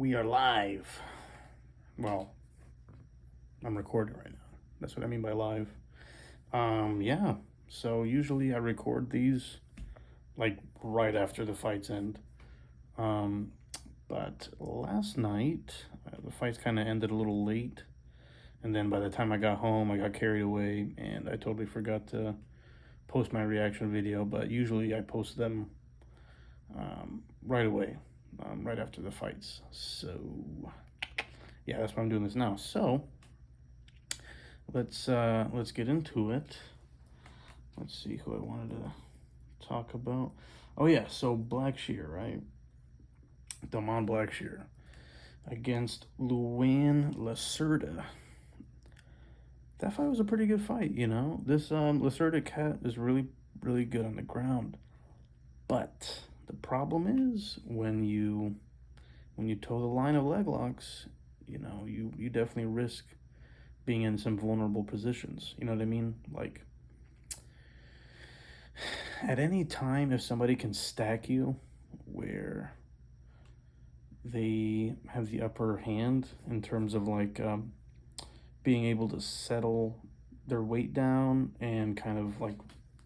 We are live. Well, I'm recording right now. That's what I mean by live. Yeah. So usually I record these like right after the fights end. Um, but last night the fights kind of ended a little late, and then by the time I got home, I got carried away, and I totally forgot to post my reaction video. But usually I post them right away, right after the fights. So yeah, that's why I'm doing this now. So let's get into it. Let's see who I wanted to talk about. Oh yeah, so Blackshear, right? Damon Blackshear against Luan Lacerda. That fight was a pretty good fight, you know. This Lacerda cat is really good on the ground, but the problem is when you toe the line of leg locks, you know, you definitely risk being in some vulnerable positions. You know what I mean? Like at any time, if somebody can stack you where they have the upper hand in terms of like being able to settle their weight down and kind of like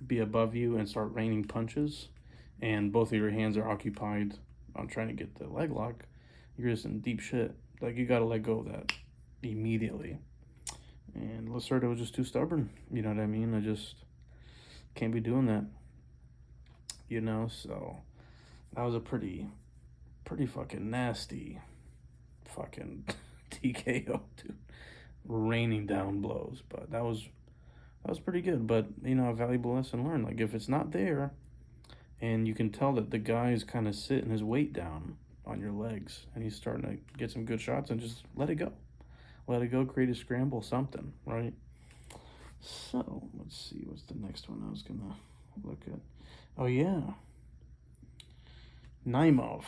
be above you and start raining punches, and both of your hands are occupied on trying to get the leg lock, you're just in deep shit. Like, you gotta let go of that immediately. And Lacerda was just too stubborn. You know what I mean? I just can't be doing that. You know, so that was a pretty fucking nasty fucking TKO, dude. Raining down blows. But that was pretty good. But, you know, a valuable lesson learned. Like, if it's not there and you can tell that the guy's kind of sitting his weight down on your legs and he's starting to get some good shots, and just let it go. Let it go, create a scramble, something, right? So, let's see, what's the next one I was going to look at? Oh, yeah. Naimov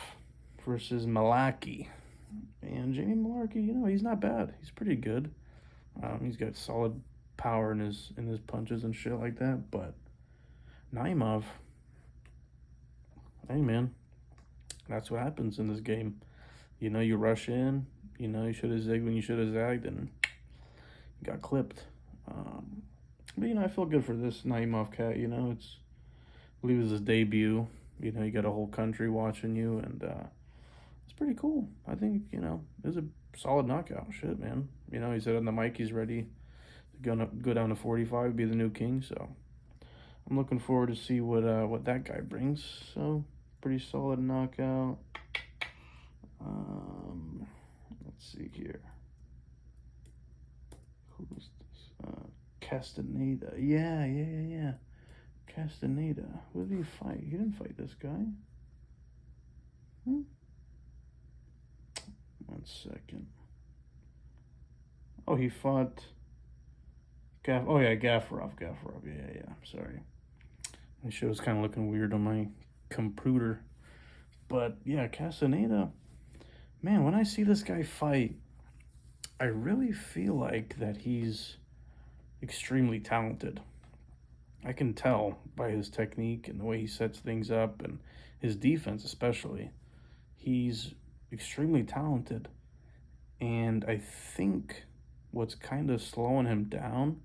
versus Malaki. And Jamie Malarkey, you know, he's not bad. He's pretty good. He's got solid power in his punches and shit like that. But Naimov, hey man, that's what happens in this game. You know, you rush in. You know, you should have zigged when you should have zagged, and got clipped. But you know, I feel good for this Naimov cat. You know, I believe it was his debut. You know, you got a whole country watching you, and it's pretty cool. I think, you know, it was a solid knockout. Shit, man. You know, he said on the mic he's ready to go down to 45, be the new king. So I'm looking forward to see what that guy brings. So pretty solid knockout. Let's see here. Who was this? Castaneda. Yeah. Castaneda. Who did he fight? He didn't fight this guy. One second. Oh, he fought Gaffarov. Yeah. Sorry. My show's kind of looking weird on my computer. But yeah, Castaneda. Man, when I see this guy fight, I really feel like that he's extremely talented. I can tell by his technique and the way he sets things up, and his defense especially. He's extremely talented. And I think what's kind of slowing him down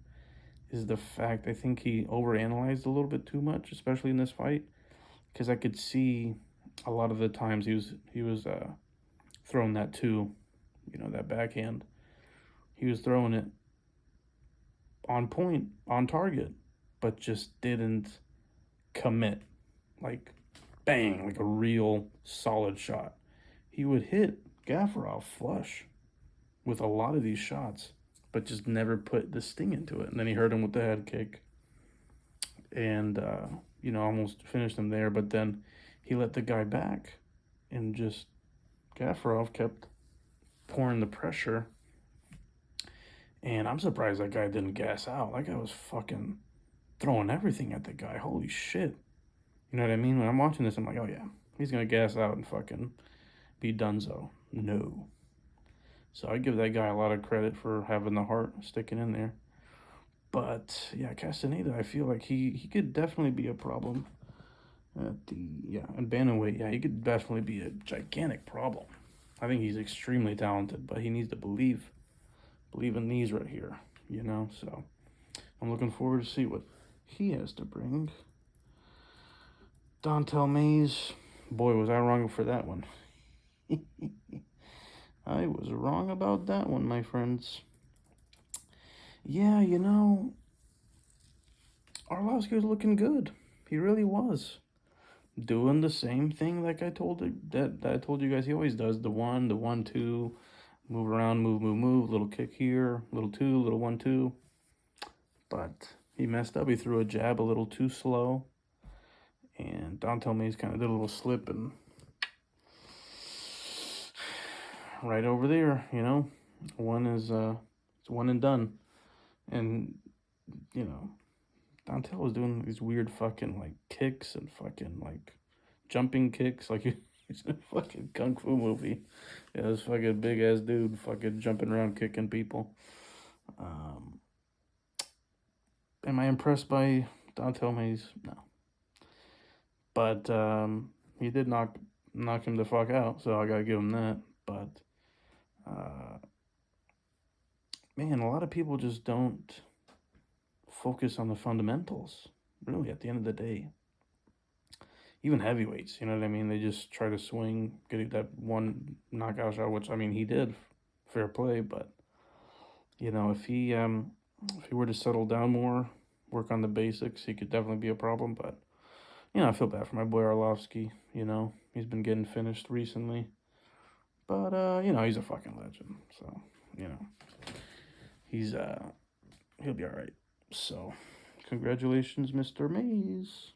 is the fact, I think he overanalyzed a little bit too much, especially in this fight, because I could see a lot of the times he was throwing that too, you know, that backhand. He was throwing it on point, on target, but just didn't commit. Like, bang, like a real solid shot. He would hit Gaffarov flush with a lot of these shots, but just never put the sting into it. And then he hurt him with the head kick and, you know, almost finished him there. But then he let the guy back, and just Gaffarov kept pouring the pressure. And I'm surprised that guy didn't gas out. That guy was fucking throwing everything at the guy. Holy shit. You know what I mean? When I'm watching this, I'm like, oh yeah, he's going to gas out and fucking be donezo. No. So I give that guy a lot of credit for having the heart, sticking in there. But yeah, Castaneda, I feel like he could definitely be a problem at and bantamweight. Yeah, he could definitely be a gigantic problem. I think he's extremely talented, but he needs to believe in these right here, you know. So I'm looking forward to see what he has to bring. Dontel Mays, boy, was I wrong for that one. I was wrong about that one, my friends. Yeah, you know, Arlovsky was looking good. He really was. Doing the same thing like I told you, that I told you guys he always does. The 1-2, move around, move, little kick here, little 2, little 1-2. But he messed up. He threw a jab a little too slow. And Dontel Mays kind of did a little slip and right over there, you know. One is it's one and done. And, you know, Dontel was doing these weird fucking like kicks and fucking like jumping kicks like he's in a fucking kung fu movie. Yeah, this fucking big ass dude fucking jumping around kicking people. Am I impressed by Dontel Mays? No. But he did knock him the fuck out, so I gotta give him that. But man, a lot of people just don't focus on the fundamentals, really, at the end of the day. Even heavyweights, you know what I mean? They just try to swing, get that one knockout shot, which, I mean, he did. Fair play, but, you know, if he were to settle down more, work on the basics, he could definitely be a problem. But, you know, I feel bad for my boy Arlovsky, you know. He's been getting finished recently. But, you know, he's a fucking legend. So, you know, he'll be all right. So, congratulations, Mr. Mays.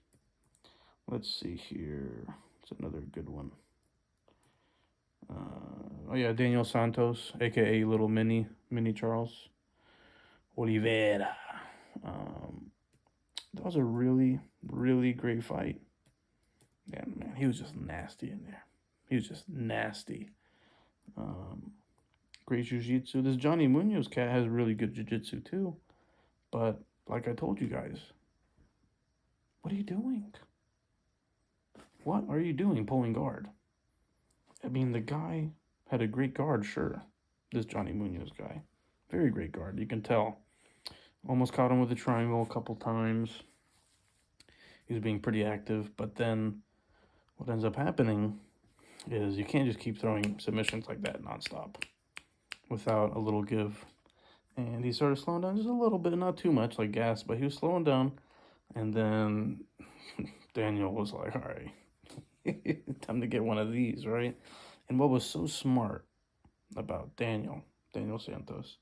Let's see here. It's another good one. Oh, yeah, Daniel Santos, a.k.a. Little Mini Charles Oliveira. That was a really, really great fight. Yeah, man, he was just nasty in there. He was just nasty. Great jiu-jitsu. This Johnny Munoz cat has really good jiu-jitsu too. But like I told you guys, what are you doing? What are you doing pulling guard? I mean, the guy had a great guard, sure. This Johnny Munoz guy. Very great guard, you can tell. Almost caught him with a triangle a couple times. He was being pretty active, but then what ends up happening is you can't just keep throwing submissions like that nonstop without a little give. And he started slowing down just a little bit, not too much like gas, but he was slowing down. And then Daniel was like, all right, time to get one of these, right? And what was so smart about Daniel Santos,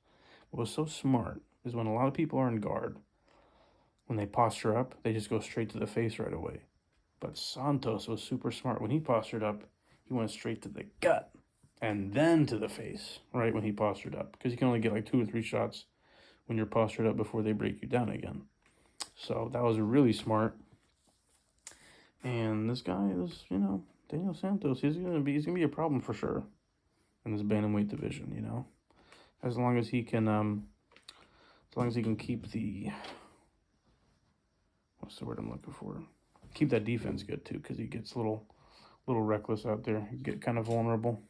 what was so smart is when a lot of people are in guard, when they posture up, they just go straight to the face right away. But Santos was super smart. When he postured up, he went straight to the gut and then to the face, right, when he postured up. Because you can only get like 2 or 3 shots when you're postured up before they break you down again. So that was really smart. And this guy is, you know, Daniel Santos, he's gonna be a problem for sure in this bantamweight division, you know. As long as he can keep the, what's the word I'm looking for? Keep that defense good too, because he gets a little reckless out there. He get kind of vulnerable.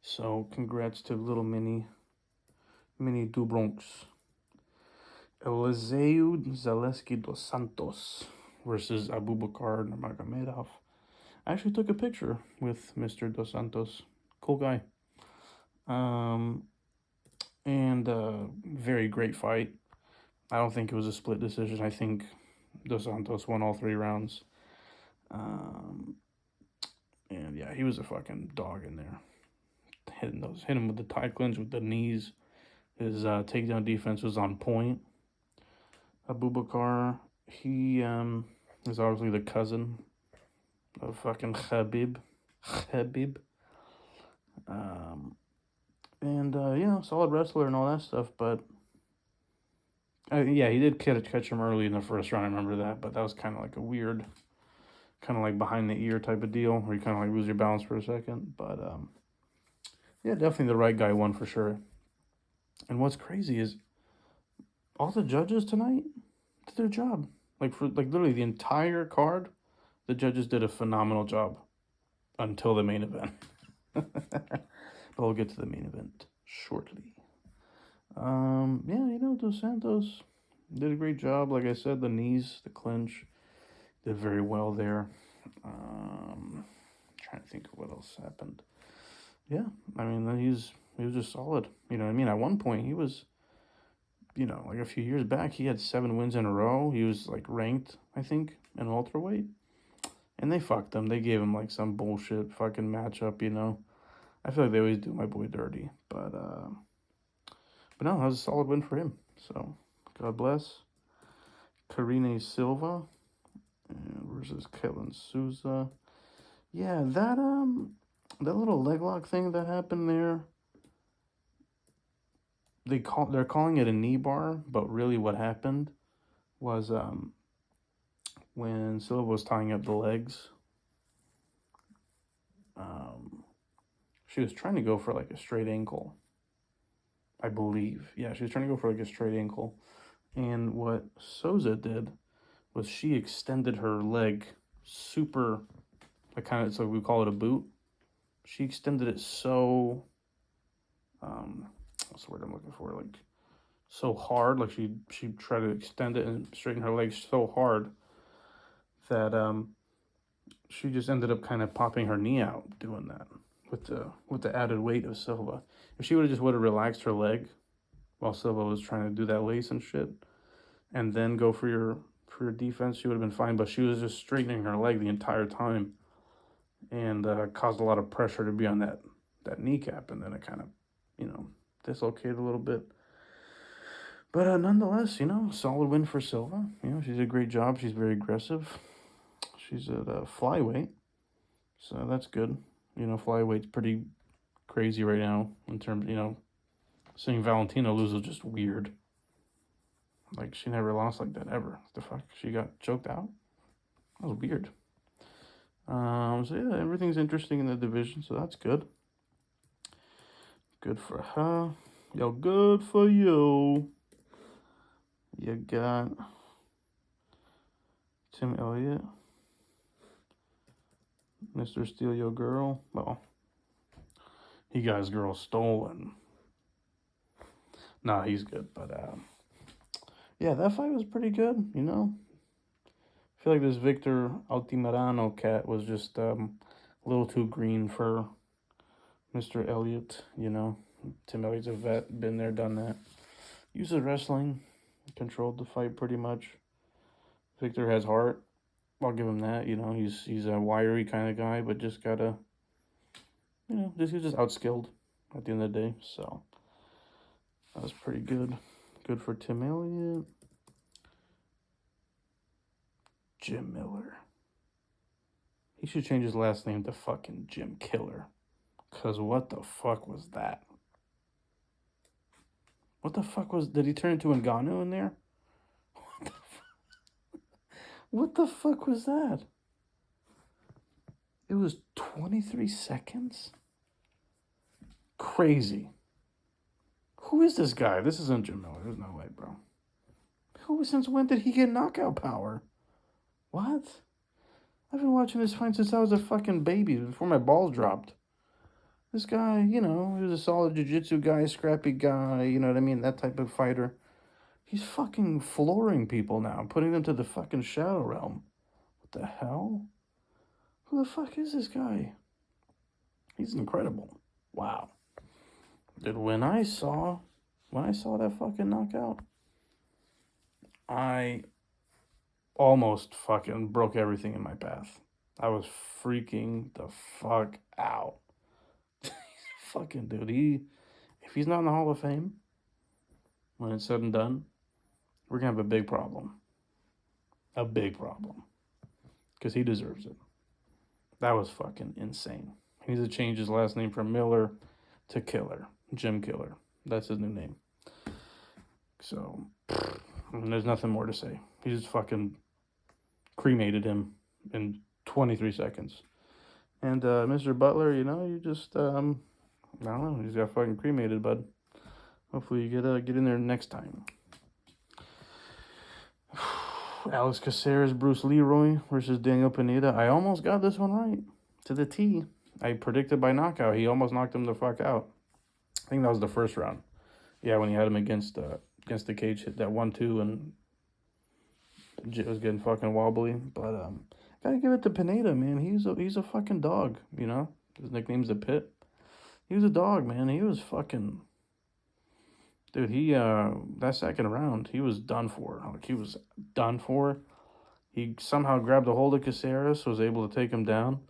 So congrats to little mini Dubronx. Eliseu Zaleski dos Santos versus Abubakar Nurmagomedov. I actually took a picture with Mr. Dos Santos. Cool guy. And very great fight. I don't think it was a split decision. I think Dos Santos won all 3 rounds. And yeah, he was a fucking dog in there. Hit him with the tie clinch, with the knees. His takedown defense was on point. Abubakar, he is obviously the cousin of fucking Khabib. And you know, solid wrestler and all that stuff, but yeah, he did catch him early in the first round, I remember that, but that was kind of like a weird, kind of like behind the ear type of deal, where you kind of like lose your balance for a second, but yeah, definitely the right guy won for sure. And what's crazy is all the judges tonight did their job. Like literally the entire card, the judges did a phenomenal job until the main event. But we'll get to the main event shortly. Yeah, Dos Santos did a great job. Like I said, the knees, the clinch, did very well there. Trying to think of what else happened. Yeah, I mean, he was just solid. You know what I mean? At one point, he was, like a few years back, he had 7 wins in a row. He was like ranked, I think, in welterweight, and they fucked him. They gave him like some bullshit fucking matchup. I feel like they always do my boy dirty, but no, that was a solid win for him. So God bless. Karine Silva versus Kellen Souza. Yeah, that little leg lock thing that happened there. They're calling it a knee bar, but really what happened was when Silva was tying up the legs, she was trying to go for like a straight ankle, I believe. Yeah, she was trying to go for like a straight ankle. And what Souza did was she extended her leg super, like kind of, so we call it a boot. She extended it so, what's the word I'm looking for? Like so hard, like she tried to extend it and straighten her legs so hard that she just ended up kind of popping her knee out doing that with the added weight of Silva. If she would have relaxed her leg while Silva was trying to do that lace and shit, and then go for your defense, she would have been fine. But she was just straightening her leg the entire time, and caused a lot of pressure to be on that kneecap, and then it kind of, dislocated a little bit. But nonetheless, solid win for Silva. She did a great job. She's very aggressive. She's at flyweight, so that's good. Flyweight's pretty crazy right now in terms, seeing Valentina lose was just weird. Like, she never lost like that ever. What the fuck? She got choked out? That was weird. So yeah, everything's interesting in the division, so that's good. Good for her. Yo, good for you. You got Tim Elliott. Mr. Steal Your Girl. Well, he got his girl stolen. Nah, he's good, but yeah, that fight was pretty good, I feel like this Victor Altamirano cat was just a little too green for Mr. Elliott, Tim Elliott's a vet, been there, done that. Uses wrestling, controlled the fight pretty much. Victor has heart. I'll give him that. He's a wiry kind of guy, but just gotta, he's just outskilled at the end of the day. So that was pretty good. Good for Tim Elliott. Jim Miller. He should change his last name to fucking Jim Killer. Cause what the fuck was that? What the fuck did he turn into Ngannou in there? What the fuck was that? It was 23 seconds? Crazy. Who is this guy? This isn't Jim Miller. There's no way, bro. Since when did he get knockout power? What? I've been watching this fight since I was a fucking baby, before my balls dropped. This guy, he was a solid jiu-jitsu guy, scrappy guy, you know what I mean? That type of fighter. He's fucking flooring people now, putting them to the fucking shadow realm. What the hell? Who the fuck is this guy? He's incredible. Wow. Dude, when I saw that fucking knockout, I almost fucking broke everything in my path. I was freaking the fuck out. Fucking dude, if he's not in the Hall of Fame, when it's said and done, we're gonna have a big problem. A big problem. Because he deserves it. That was fucking insane. He needs to change his last name from Miller to Killer. Jim Killer. That's his new name. So, there's nothing more to say. He just fucking cremated him in 23 seconds. And Mr. Butler, you just, I don't know, he's got fucking cremated, bud. Hopefully you get in there next time. Alex Caceres, Bruce Leroy versus Daniel Pineda. I almost got this one right. To the T. I predicted by knockout. He almost knocked him the fuck out. I think that was the first round. Yeah, when he had him against the cage, hit that 1-2, and it was getting fucking wobbly. But gotta give it to Pineda, man. He's a fucking dog. You know, his nickname's the Pit. He was a dog, man. He was fucking. Dude, that second round, he was done for. Like, he was done for. He somehow grabbed a hold of Caceres, was able to take him down,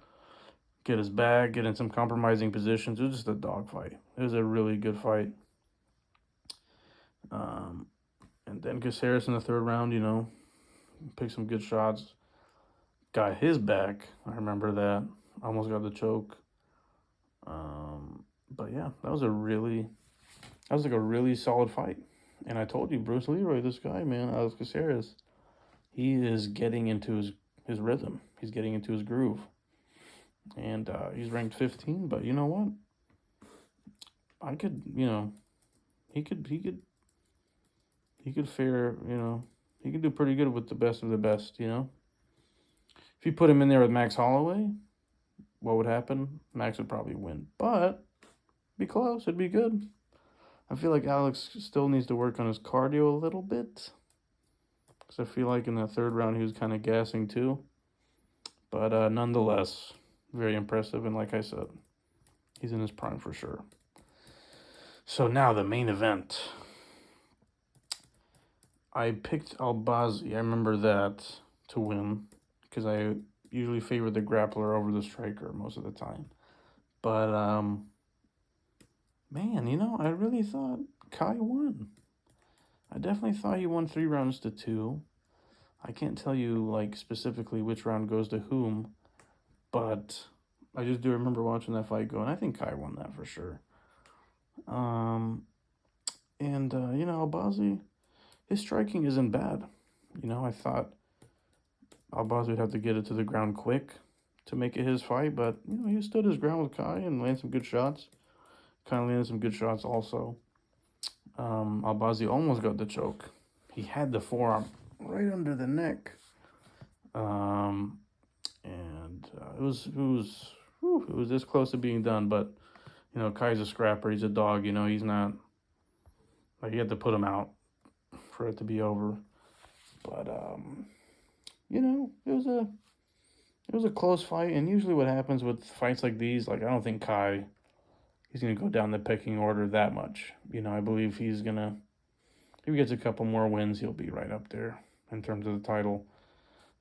get his bag, get in some compromising positions. It was just a dog fight. It was a really good fight. And then Caceres in the third round, you know, picked some good shots. Got his back. I remember that. Almost got the choke. But yeah, that was like a really solid fight. And I told you, Bruce Leroy, this guy, man, Alex Caceres, he is getting into his rhythm. He's getting into his groove. And he's ranked 15, but you know what? I could, you know, he could fare, you know, he could do pretty good with the best of the best, you know? If you put him in there with Max Holloway, what would happen? Max would probably win, but be close. It'd be good. I feel like Alex still needs to work on his cardio a little bit, because I feel like in that third round he was kind of gassing too. But nonetheless, very impressive. And like I said, he's in his prime for sure. So now the main event. I picked Albazi. I remember that to win, because I usually favor the grappler over the striker most of the time. But, man, you know, I really thought Kai won. I definitely thought he won 3-2. I can't tell you, like, specifically which round goes to whom, but I just do remember watching that fight go, and I think Kai won that for sure. You know, Albazi, his striking isn't bad. You know, I thought Albazi would have to get it to the ground quick to make it his fight, but, you know, he stood his ground with Kai and landed some good shots. Kind of landed some good shots also. Albazi almost got the choke. He had the forearm right under the neck. It was this close to being done, but, you know, Kai's a scrapper. He's a dog, you know, he's not, like, you had to put him out for it to be over. But, you know, it was a close fight, and usually what happens with fights like these, like, I don't think Kai, he's going to go down the pecking order that much. You know, I believe if he gets a couple more wins, he'll be right up there in terms of the title.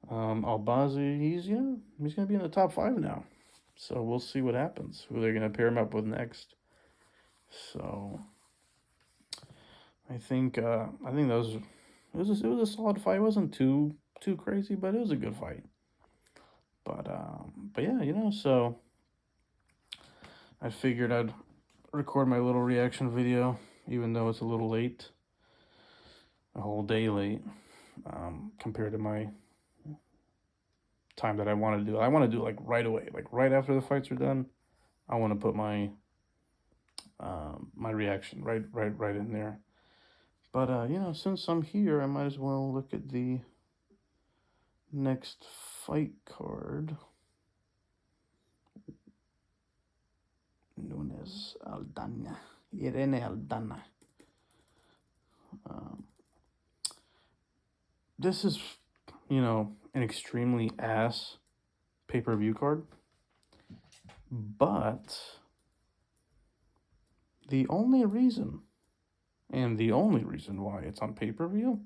Albazi, he's going to be in the top 5 now. So we'll see what happens, who they're going to pair him up with next. So I think it was a solid fight. It wasn't too crazy, but it was a good fight. But yeah, you know, so I figured I'd record my little reaction video, even though it's a little late, a whole day late, compared to my time that I want to do. I want to do it like right away, like right after the fights are done. I want to put my my reaction right in there. But you know, since I'm here, I might as well look at the next fight card. Nunes Aldana, Irene Aldana. This is, you know, an extremely ass pay-per-view card, but the only reason why it's on pay-per-view,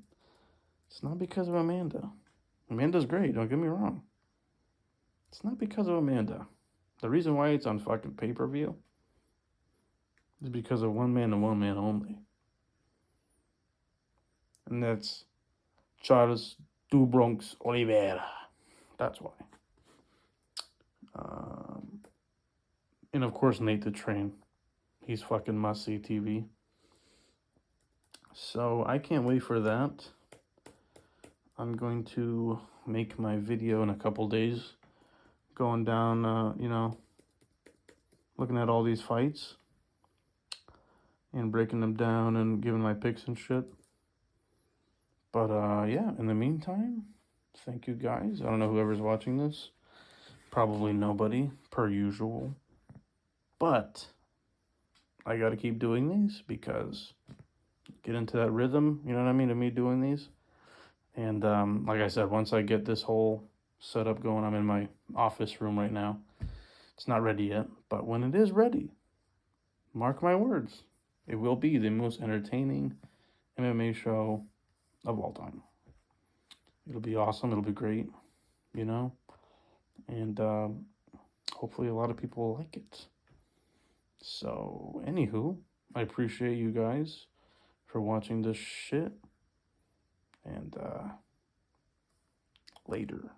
it's not because of Amanda. Amanda's great, don't get me wrong. It's not because of Amanda. The reason why it's on fucking pay-per-view is because of one man and one man only. And that's Charles Du Bronx Oliveira. That's why. And of course, Nate the Train. He's fucking must-see TV. So I can't wait for that. I'm going to make my video in a couple days, going down, you know, looking at all these fights and breaking them down and giving my picks and shit. But yeah, in the meantime, thank you guys. I don't know whoever's watching this. Probably nobody, per usual. But I got to keep doing these because get into that rhythm, you know what I mean, of me doing these. And like I said, once I get this whole setup going, I'm in my office room right now. It's not ready yet, but when it is ready, mark my words, it will be the most entertaining MMA show of all time. It'll be awesome. It'll be great, you know? And hopefully a lot of people will like it. So, anywho, I appreciate you guys for watching this shit. And later.